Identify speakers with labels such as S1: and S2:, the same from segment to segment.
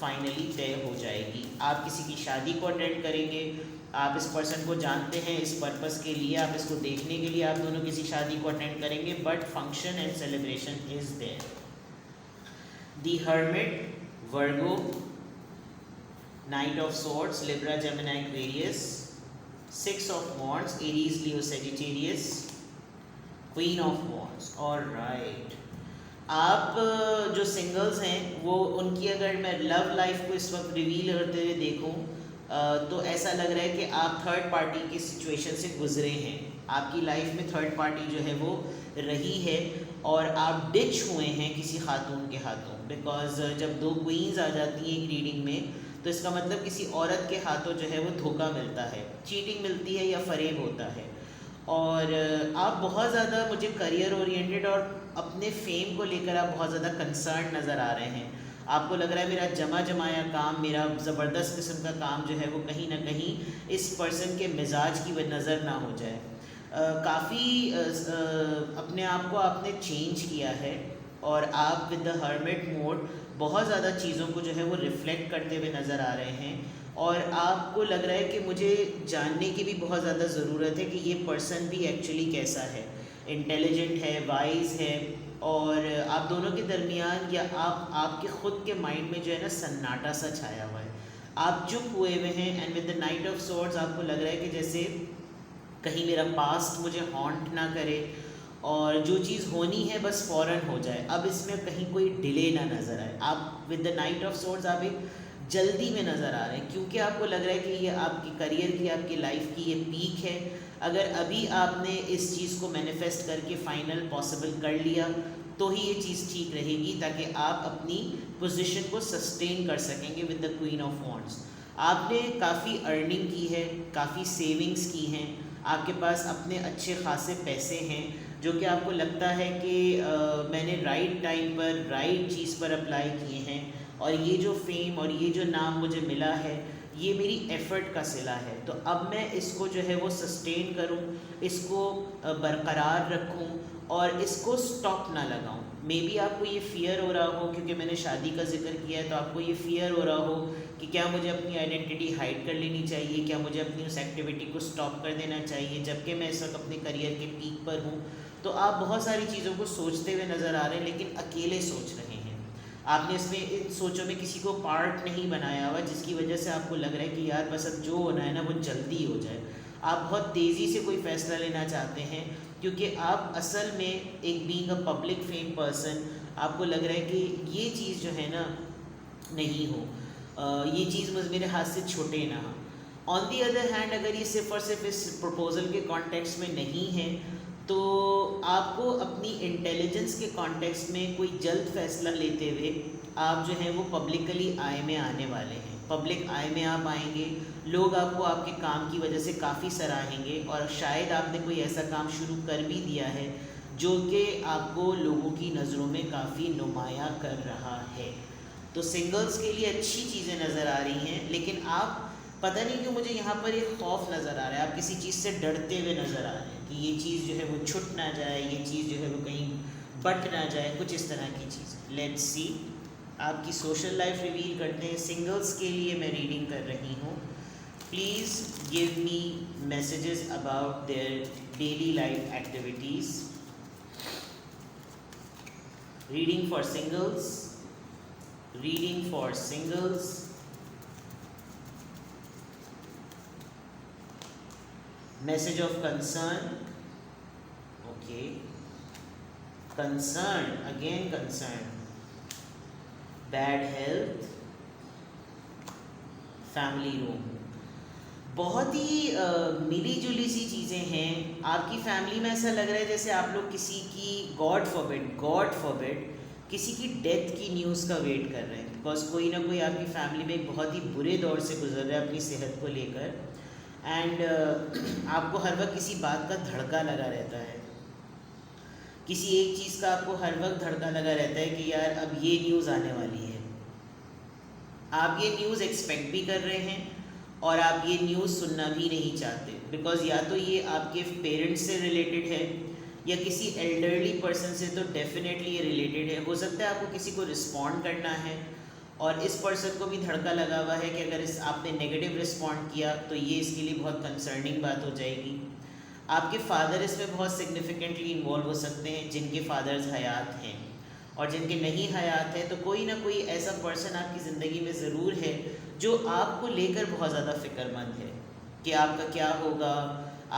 S1: Finally طے ہو جائے گی. آپ کسی کی شادی کو اٹینڈ کریں گے, آپ اس پرسن کو جانتے ہیں اس پرپس کے لیے, آپ اس کو دیکھنے کے لیے آپ دونوں کسی شادی کو اٹینڈ کریں گے, but function and celebration is there. The hermit, Virgo, knight of swords, Libra, Gemini, Aquarius, six of wands, Aries, Leo, Sagittarius, queen of wands. اور رائٹ, آپ جو سنگلز ہیں وہ ان کی اگر میں لو لائف کو اس وقت ریویل کرتے ہوئے دیکھوں تو ایسا لگ رہا ہے کہ آپ تھرڈ پارٹی کی سچویشن سے گزرے ہیں. آپ کی لائف میں تھرڈ پارٹی جو ہے وہ رہی ہے اور آپ ڈچ ہوئے ہیں کسی خاتون کے ہاتھوں, بیکاز جب دو کوئینز آ جاتی ہیں ایک ریڈنگ میں تو اس کا مطلب کسی عورت کے ہاتھوں جو ہے وہ دھوکہ ملتا ہے, چیٹنگ ملتی ہے یا فریب ہوتا ہے. اور آپ بہت زیادہ مجھے کریئر اورینٹیڈ اور اپنے فیم کو لے کر آپ بہت زیادہ کنسرن نظر آ رہے ہیں. آپ کو لگ رہا ہے میرا جمایا کام, میرا زبردست قسم کا کام جو ہے وہ کہیں نہ کہیں اس پرسن کے مزاج کی نظر نہ ہو جائے. کافی اپنے آپ کو آپ نے چینج کیا ہے اور آپ ود دا ہرمٹ موڈ بہت زیادہ چیزوں کو جو ہے وہ ریفلیکٹ کرتے ہوئے نظر آ رہے ہیں, اور آپ کو لگ رہا ہے کہ مجھے جاننے کی بھی بہت زیادہ ضرورت ہے کہ یہ پرسن بھی ایکچولی کیسا ہے, انٹیلیجنٹ ہے, وائز ہے, اور آپ دونوں کے درمیان یا آپ کے خود کے مائنڈ میں جو ہے نا سناٹا سا چھایا ہوا ہے. آپ چپ ہوئے ہوئے ہیں, and with the night of سورڈز آپ کو لگ رہا ہے کہ جیسے کہیں میرا پاسٹ مجھے ہانٹ نہ کرے اور جو چیز ہونی ہے بس فوراً ہو جائے, اب اس میں کہیں کوئی ڈیلے نہ نظر آئے. آپ ود دا نائٹ آف سورڈز آپ ایک جلدی میں نظر آ رہے ہیں کیونکہ آپ کو لگ رہا ہے کہ یہ آپ کی کریئر کی, آپ کی لائف کی یہ پیک ہے. اگر ابھی آپ نے اس چیز کو مینیفیسٹ کر کے فائنل پاسبل کر لیا تو ہی یہ چیز ٹھیک رہے گی, تاکہ آپ اپنی پوزیشن کو سسٹین کر سکیں گے ود دا کوئین آف وانڈس. آپ نے کافی ارننگ کی ہے, کافی سیونگز کی ہیں, آپ کے پاس اپنے اچھے خاصے پیسے ہیں جو کہ آپ کو لگتا ہے کہ میں نے رائٹ ٹائم پر رائٹ چیز پر اپلائی کیے ہیں, اور یہ جو فیم اور یہ جو نام مجھے ملا ہے یہ میری ایفرٹ کا صلہ ہے. تو اب میں اس کو جو ہے وہ سسٹین کروں, اس کو برقرار رکھوں اور اس کو سٹاپ نہ لگاؤں. مے بی آپ کو یہ فیئر ہو رہا ہو کیونکہ میں نے شادی کا ذکر کیا ہے, تو آپ کو یہ فیئر ہو رہا ہو کہ کیا مجھے اپنی آئیڈینٹی ہائڈ کر لینی چاہیے, کیا مجھے اپنی اس ایکٹیویٹی کو سٹاپ کر دینا چاہیے جبکہ میں اس وقت اپنے کریئر کے پیک پر ہوں. تو آپ بہت ساری چیزوں کو سوچتے ہوئے نظر آ رہے ہیں لیکن اکیلے سوچ رہے ہیں. آپ نے اس میں ان سوچوں میں کسی کو پارٹ نہیں بنایا ہوا, جس کی وجہ سے آپ کو لگ رہا ہے کہ یار بس اب جو ہونا ہے نا وہ جلدی ہو جائے. آپ بہت تیزی سے کوئی فیصلہ لینا چاہتے ہیں کیونکہ آپ اصل میں ایک being a public fame person آپ کو لگ رہا ہے کہ یہ چیز جو ہے نا نہیں ہو, یہ چیز میرے ہاتھ سے چھوٹے نہ. آن دی ادر ہینڈ اگر یہ صرف اور صرف اس پروپوزل کے کانٹیکسٹ میں نہیں ہے تو آپ کو اپنی انٹیلیجنس کے کانٹیکسٹ میں کوئی جلد فیصلہ لیتے ہوئے آپ جو ہیں وہ پبلکلی آئے میں آنے والے ہیں. پبلک آئے میں آپ آئیں گے, لوگ آپ کو آپ کے کام کی وجہ سے کافی سراہیں گے, اور شاید آپ نے کوئی ایسا کام شروع کر بھی دیا ہے جو کہ آپ کو لوگوں کی نظروں میں کافی نمایاں کر رہا ہے. تو سنگلز کے لیے اچھی چیزیں نظر آ رہی ہیں, لیکن آپ پتہ نہیں کیوں مجھے یہاں پر ایک خوف نظر آ رہا ہے, آپ کسی چیز سے ڈرتے ہوئے نظر آ رہے ہیں کہ یہ چیز جو ہے وہ چھٹ نہ جائے, یہ چیز جو ہے وہ کہیں بٹ نہ جائے, کچھ اس طرح کی چیز. لیٹس سی آپ کی سوشل لائف ریویل کرتے ہیں. سنگلز کے لیے میں ریڈنگ کر رہی ہوں. Please give me messages about their daily life activities. Reading for singles, reading for singles. Message of concern. Okay. Concern, again concern. Bad health. Family room. بہت ہی ملی جلی سی چیزیں ہیں. آپ کی فیملی میں ایسا لگ رہا ہے جیسے آپ لوگ کسی کی گاڈ فوربڈ کسی کی ڈیتھ کی نیوز کا ویٹ کر رہے ہیں, بیکاز کوئی نہ کوئی آپ کی فیملی میں ایک بہت ہی برے دور سے گزر رہا ہے اپنی صحت کو لے کر, اینڈ آپ کو ہر وقت کسی بات کا دھڑکا لگا رہتا ہے, کسی ایک چیز کا آپ کو ہر وقت دھڑکا لگا رہتا ہے کہ یار اب یہ نیوز آنے والی ہے. آپ یہ نیوز ایکسپیکٹ بھی کر رہے ہیں اور آپ یہ نیوز سننا بھی نہیں چاہتے, بیکاز یا تو یہ آپ کے پیرنٹس سے ریلیٹڈ ہے یا کسی ایلڈرلی پرسن سے تو ڈیفینیٹلی یہ ریلیٹڈ ہے. ہو سکتا ہے آپ کو کسی کو رسپونڈ کرنا ہے اور اس پرسن کو بھی دھڑکا لگا ہوا ہے کہ اگر آپ نے نیگیٹو رسپونڈ کیا تو یہ اس کے لیے بہت کنسرننگ بات ہو جائے گی. آپ کے فادر اس میں بہت سگنیفیکنٹلی انوالو ہو سکتے ہیں جن کے فادرز حیات ہیں, اور جن کے نہیں حیات ہیں تو کوئی نہ کوئی ایسا پرسن آپ کی زندگی میں ضرور ہے جو آپ کو لے کر بہت زیادہ فکر مند ہے کہ آپ کا کیا ہوگا.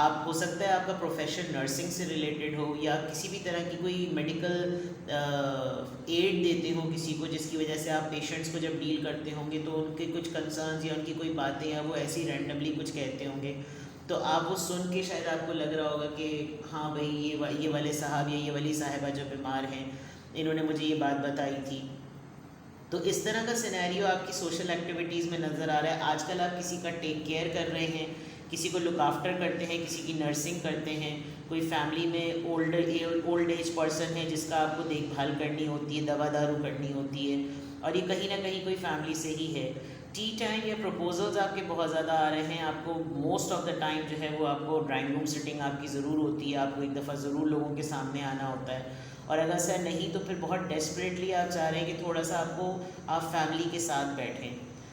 S1: آپ ہو سکتا ہے آپ کا پروفیشن نرسنگ سے ریلیٹڈ ہو, یا کسی بھی طرح کی کوئی میڈیکل ایڈ دیتے ہوں کسی کو, جس کی وجہ سے آپ پیشنٹس کو جب ڈیل کرتے ہوں گے تو ان کے کچھ کنسرنز یا ان کی کوئی باتیں یا وہ ایسی رینڈملی کچھ کہتے ہوں گے, تو آپ وہ سن کے شاید آپ کو لگ رہا ہوگا کہ ہاں بھائی یہ والے صاحب یا یہ والی صاحبہ جو بیمار ہیں انہوں نے مجھے یہ بات بتائی تھی. تو اس طرح کا سینیریو آپ کی سوشل ایکٹیویٹیز میں نظر آ رہا ہے. آج کل آپ کسی کا ٹیک کیئر کر رہے ہیں, کسی کو لک آفٹر کرتے ہیں, کسی کی نرسنگ کرتے ہیں, کوئی فیملی میں اولڈ ایج پرسن ہے جس کا آپ کو دیکھ بھال کرنی ہوتی ہے, دوا دارو کرنی ہوتی ہے, اور یہ کہیں نہ کہیں کوئی فیملی سے ہی ہے. ٹی ٹائم یا پروپوزلز آپ کے بہت زیادہ آ رہے ہیں. آپ کو موسٹ آف دا ٹائم جو ہے وہ آپ کو ڈرائنگ روم سٹنگ آپ کی ضرور ہوتی ہے, آپ کو ایک دفعہ ضرور لوگوں کے سامنے آنا ہوتا ہے, اور اگر ایسا نہیں تو پھر بہت ڈیسپریٹلی آپ چاہ رہے ہیں کہ تھوڑا سا آپ فیملی کے ساتھ بیٹھیں,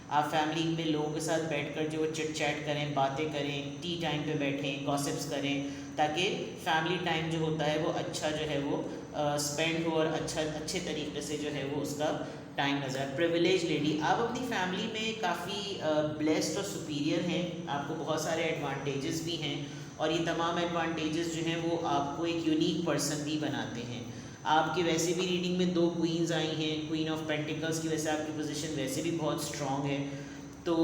S1: آپ فیملی میں لوگوں کے ساتھ بیٹھ کر جو چٹ چیٹ کریں, باتیں کریں, ٹی ٹائم پہ بیٹھیں, گاسپس کریں, تاکہ فیملی ٹائم جو ہوتا ہے وہ اچھا جو ہے وہ اسپینڈ ہو اور اچھے طریقے سے جو ہے وہ اس کا ٹائم نظر. پریویلیج لیڈی, آپ اپنی فیملی میں کافی بلیسڈ اور سپیریئر ہیں, آپ کو بہت سارے ایڈوانٹیجز بھی ہیں, اور یہ تمام ایڈوانٹیجز جو ہیں وہ آپ کو ایک یونیک پرسن بھی بناتے ہیں. آپ کی ویسے بھی ریڈنگ میں 2 کوئینز آئی ہیں, کوئین آف پینٹیکلس کی وجہ سے آپ کی پوزیشن ویسے بھی بہت اسٹرانگ ہے, تو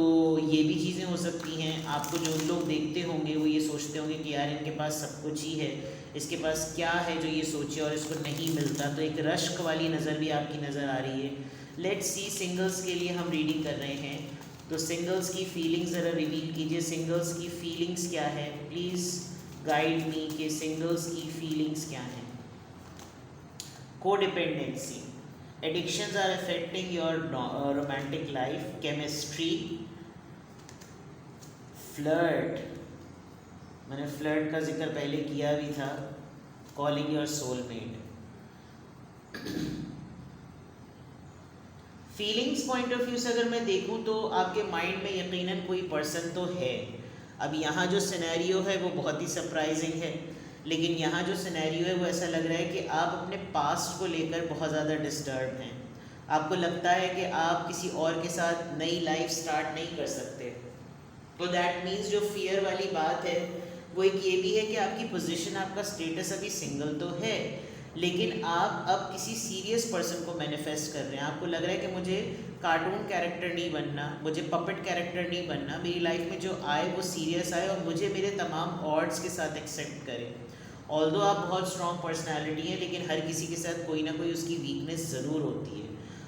S1: یہ بھی چیزیں ہو سکتی ہیں. آپ کو جو لوگ دیکھتے ہوں گے وہ یہ سوچتے ہوں گے کہ یار ان کے پاس سب کچھ ہی ہے, اس کے پاس کیا ہے جو یہ سوچے اور اس کو نہیں ملتا, تو ایک رشک والی نظر بھی آپ کی نظر آ رہی ہے. لیٹس سی, سنگلز کے لیے ہم ریڈنگ کر رہے ہیں, تو سنگلز کی فیلنگز ذرا ریویل کیجئے. سنگلز کی فیلنگز کیا ہے, پلیز گائیڈ می کہ سنگلز کی فیلنگز کیا ہیں. Codependency, addictions are affecting your romantic life. Chemistry, flirt, میں نے فلرٹ کا ذکر پہلے کیا بھی تھا. Calling your soul mate. Feelings point of view سے اگر میں دیکھوں تو آپ کے مائنڈ میں یقیناً کوئی پرسن تو ہے. اب یہاں جو سینیریو ہے وہ بہت ہی سرپرائزنگ ہے, لیکن یہاں جو سینیریو ہے وہ ایسا لگ رہا ہے کہ آپ اپنے پاسٹ کو لے کر بہت زیادہ ڈسٹرب ہیں. آپ کو لگتا ہے کہ آپ کسی اور کے ساتھ نئی لائف سٹارٹ نہیں کر سکتے. تو دیٹ مینس جو فیئر والی بات ہے وہ ایک یہ بھی ہے کہ آپ کی پوزیشن, آپ کا اسٹیٹس ابھی سنگل تو ہے, لیکن آپ اب کسی سیریس پرسن کو مینیفیسٹ کر رہے ہیں. آپ کو لگ رہا ہے کہ مجھے کارٹون کیریکٹر نہیں بننا, مجھے پپٹ کیریکٹر نہیں بننا, میری لائف میں جو آئے وہ سیریس آئے اور مجھے میرے تمام آڈس کے ساتھ ایکسیپٹ کرے. آلدو آپ بہت اسٹرانگ پرسنالٹی ہیں, لیکن ہر کسی کے ساتھ کوئی نہ کوئی اس کی ویکنیس ضرور ہوتی ہے.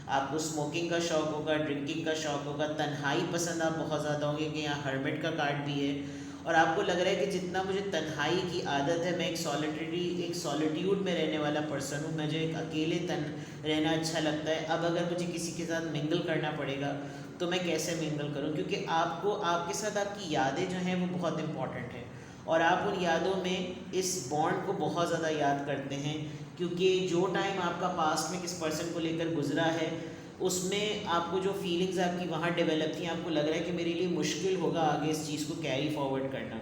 S1: آپ کو اسموکنگ کا شوق ہوگا, ڈرنکنگ کا شوق ہوگا, تنہائی پسند آپ بہت زیادہ ہوں گے کہ یہاں ہرمٹ کا کارڈ بھی ہے, اور آپ کو لگ رہا ہے کہ جتنا مجھے تنہائی کی عادت ہے, میں ایک سولیٹیوڈ میں رہنے والا پرسن ہوں, مجھے ایک اکیلے رہنا اچھا لگتا ہے. اب اگر مجھے کسی کے ساتھ منگل کرنا پڑے گا تو میں کیسے منگل کروں, کیونکہ آپ کے ساتھ آپ کی یادیں جو ہیں وہ بہت امپورٹنٹ ہیں, اور آپ ان یادوں میں اس بانڈ کو بہت زیادہ یاد کرتے ہیں, کیونکہ جو ٹائم آپ کا پاسٹ میں کس پرسن کو لے کر گزرا ہے اس میں آپ کو جو فیلنگز آپ کی وہاں ڈیولپ تھیں, آپ کو لگ رہا ہے کہ میرے لیے مشکل ہوگا آگے اس چیز کو کیری فارورڈ کرنا.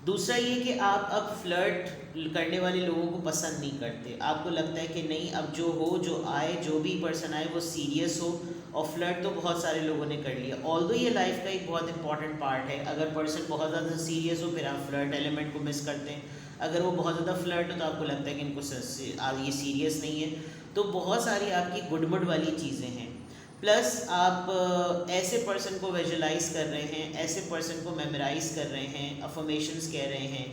S1: دوسرا یہ کہ آپ اب فلرٹ کرنے والے لوگوں کو پسند نہیں کرتے. آپ کو لگتا ہے کہ نہیں, اب جو آئے, جو بھی پرسن آئے وہ سیریس ہو, اور فلرٹ تو بہت سارے لوگوں نے کر لیا. آلدو یہ لائف کا ایک بہت امپورٹنٹ پارٹ ہے. اگر پرسن بہت زیادہ سیریس ہو پھر آپ فلرٹ ایلیمنٹ کو مس کرتے ہیں, اگر وہ بہت زیادہ فلرٹ ہو تو آپ کو لگتا ہے کہ ان کو یہ سیریس نہیں ہے. تو بہت ساری آپ کی گڈ مڈ والی چیزیں ہیں. پلس آپ ایسے پرسن کو ویژولائز کر رہے ہیں, ایسے پرسن کو میمورائز کر رہے ہیں, افرمیشنز کہہ رہے ہیں,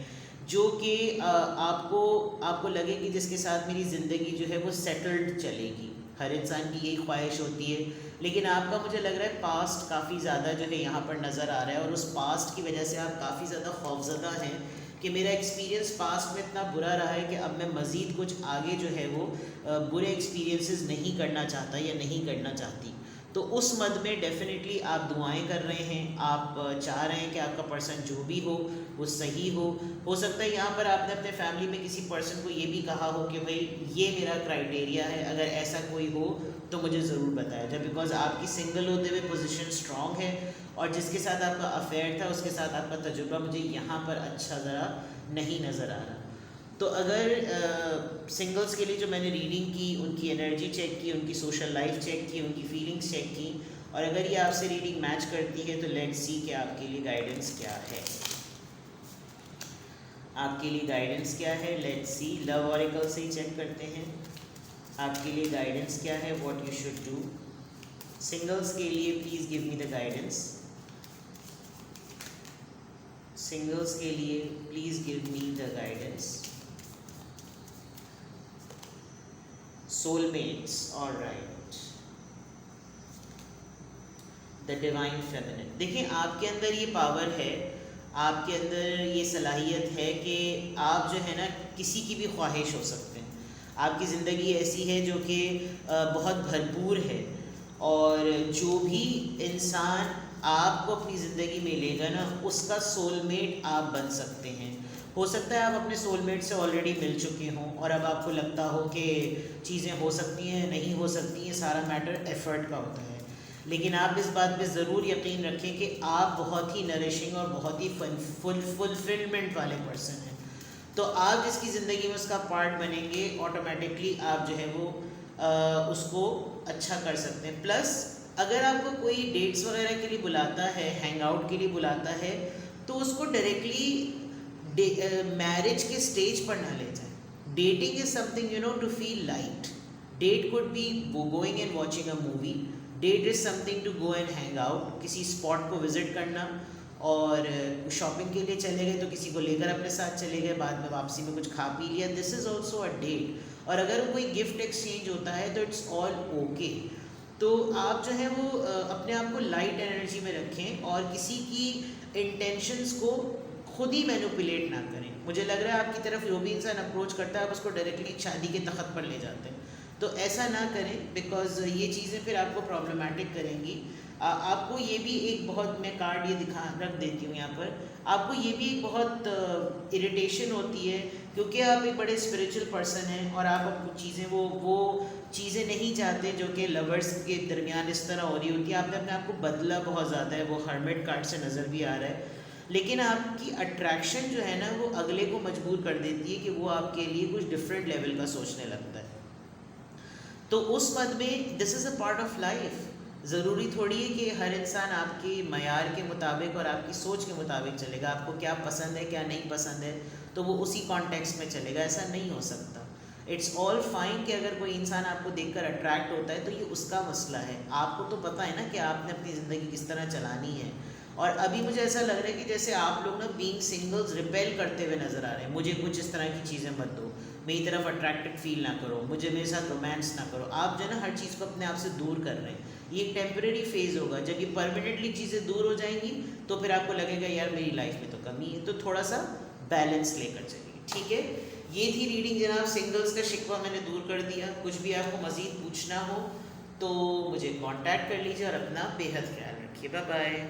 S1: جو کہ آپ کو لگے کہ جس کے ساتھ میری زندگی جو ہے وہ سیٹلڈ چلے گی. ہر انسان کی یہی خواہش ہوتی ہے, لیکن آپ کا مجھے لگ رہا ہے پاسٹ کافی زیادہ جو ہے یہاں پر نظر آ رہا ہے, اور اس پاسٹ کی وجہ سے آپ کافی زیادہ خوفزدہ ہیں کہ میرا ایکسپیرینس پاسٹ میں اتنا برا رہا ہے کہ اب میں مزید کچھ آگے جو ہے وہ برے ایکسپیرینسز نہیں کرنا چاہتا یا نہیں کرنا چاہتی. تو اس مد میں ڈیفینیٹلی آپ دعائیں کر رہے ہیں, آپ چاہ رہے ہیں کہ آپ کا پرسن جو بھی ہو وہ صحیح ہو. ہو سکتا ہے یہاں پر آپ نے اپنے فیملی میں کسی پرسن کو یہ بھی کہا ہو کہ بھائی یہ میرا کرائٹیریا ہے, اگر ایسا کوئی ہو تو مجھے ضرور بتایا جائے، بیکاز آپ کی سنگل ہوتے ہوئے پوزیشن اسٹرانگ ہے، اور جس کے ساتھ آپ کا افیئر تھا اس کے ساتھ آپ کا تجربہ مجھے یہاں پر اچھا ذرا نہیں نظر آ رہا. تو اگر سنگلس کے لیے جو میں نے ریڈنگ کی، ان کی انرجی چیک کی، ان کی سوشل لائف چیک کی، ان کی فیلنگس چیک کی، اور اگر یہ آپ سے ریڈنگ میچ کرتی ہے تو لیٹ سی کہ آپ کے لیے گائیڈنس کیا ہے. آپ کے لیے گائیڈنس کیا ہے، لیٹ سی. لو اوریکل سے ہی چیک کرتے ہیں آپ کے لیے گائیڈنس کیا ہے، what you should do. Singles کے لیے please give me the guidance. Singles کے لیے please give me the guidance. Soul mates, all right. The divine feminine. دیکھیں آپ کے اندر یہ پاور ہے، آپ کے اندر یہ صلاحیت ہے کہ آپ جو ہے نا کسی کی بھی خواہش ہو سکتے ہیں. آپ کی زندگی ایسی ہے جو کہ بہت بھرپور ہے، اور جو بھی انسان آپ کو اپنی زندگی میں لے گا نا اس کا سول میٹ آپ بن سکتے ہیں. ہو سکتا ہے آپ اپنے سول میٹ سے آلریڈی مل چکے ہوں اور اب آپ کو لگتا ہو کہ چیزیں ہو سکتی ہیں نہیں ہو سکتی ہیں، سارا میٹر ایفرٹ کا ہوتا ہے. لیکن آپ اس بات پہ ضرور یقین رکھیں کہ آپ بہت ہی نرشنگ اور بہت ہی فلفلمنٹ والے پرسن ہیں. تو آپ جس کی زندگی میں اس کا پارٹ بنیں گے آٹومیٹکلی آپ جو ہے وہ اس کو اچھا کر سکتے ہیں. پلس اگر آپ کو کوئی ڈیٹس وغیرہ کے لیے بلاتا ہے، ہینگ آؤٹ کے لیے بلاتا ہے، تو اس کو ڈائریکٹلی میرج کے اسٹیج پر نہ لے جائیں. Dating is something to feel light. Date could be going and watching a movie. Date is something to go and hang out, کسی اسپاٹ کو وزٹ کرنا، اور شاپنگ کے لیے چلے گئے تو کسی کو لے کر اپنے ساتھ چلے گئے، بعد میں واپسی میں کچھ کھا پی لیا. دس از آلسو اے ڈیٹ. اور اگر کوئی گفٹ ایکسچینج ہوتا ہے تو اٹس آل اوکے. تو آپ جو ہے وہ اپنے آپ کو لائٹ انرجی میں رکھیں اور کسی کی انٹینشنز کو خود ہی مینوپولیٹ نہ کریں. مجھے لگ رہا ہے آپ کی طرف جو بھی انسان اپروچ کرتا ہے آپ اس کو ڈائریکٹلی شادی کے تخت پر لے جاتے ہیں. تو ایسا نہ کریں، بیکاز یہ چیزیں پھر آپ کو پرابلمٹک کریں گی. آپ کو یہ بھی ایک بہت، میں کارڈ یہ رکھ دیتی ہوں یہاں پر، آپ کو یہ بھی ایک بہت اریٹیشن ہوتی ہے کیونکہ آپ ایک بڑے اسپریچول پرسن ہیں اور آپ کچھ چیزیں وہ چیزیں نہیں چاہتے جو کہ لورس کے درمیان اس طرح ہو رہی ہوتی ہے. آپ نے اپنے آپ کو بدلا بہت زیادہ ہے، وہ ہرمٹ کارڈ سے نظر بھی آ رہا ہے. لیکن آپ کی اٹریکشن جو ہے نا وہ اگلے کو مجبور کر دیتی ہے کہ وہ آپ کے لیے کچھ ڈفرینٹ لیول کا سوچنے لگتا ہے. تو اس پد میں دس از اے پارٹ آف لائف. ضروری تھوڑی ہے کہ ہر انسان آپ کے معیار کے مطابق اور آپ کی سوچ کے مطابق چلے گا. آپ کو کیا پسند ہے کیا نہیں پسند ہے تو وہ اسی کانٹیکسٹ میں چلے گا. ایسا نہیں ہو سکتا. اٹس آل فائن کہ اگر کوئی انسان آپ کو دیکھ کر اٹریکٹ ہوتا ہے تو یہ اس کا مسئلہ ہے. آپ کو تو پتہ ہے نا کہ آپ نے اپنی زندگی کس طرح چلانی ہے. اور ابھی مجھے ایسا لگ رہا ہے کہ جیسے آپ لوگ نا بینگ سنگلز ریپیل کرتے ہوئے نظر آ رہے ہیں. مجھے کچھ اس طرح کی چیزیں مت دو، میری طرف اٹریکٹڈ فیل نہ کرو، مجھے میرے ساتھ رومانس نہ کرو. آپ جو ہے نا ہر چیز کو اپنے آپ سے دور کر رہے ہیں. یہ ایک ٹیمپریری فیز ہوگا. جب یہ پرماننٹلی چیزیں دور ہو جائیں گی تو پھر آپ کو لگے گا یار میری لائف میں تو کمی ہے. تو تھوڑا سا بیلنس لے کر چلیے، ٹھیک ہے. یہ تھی ریڈنگ جناب. سنگلز کا شکوہ میں نے دور کر دیا. کچھ بھی آپ کو مزید پوچھنا ہو تو مجھے کانٹیکٹ کر لیجیے اور اپنا بے حد خیال رکھیے. Bye bye.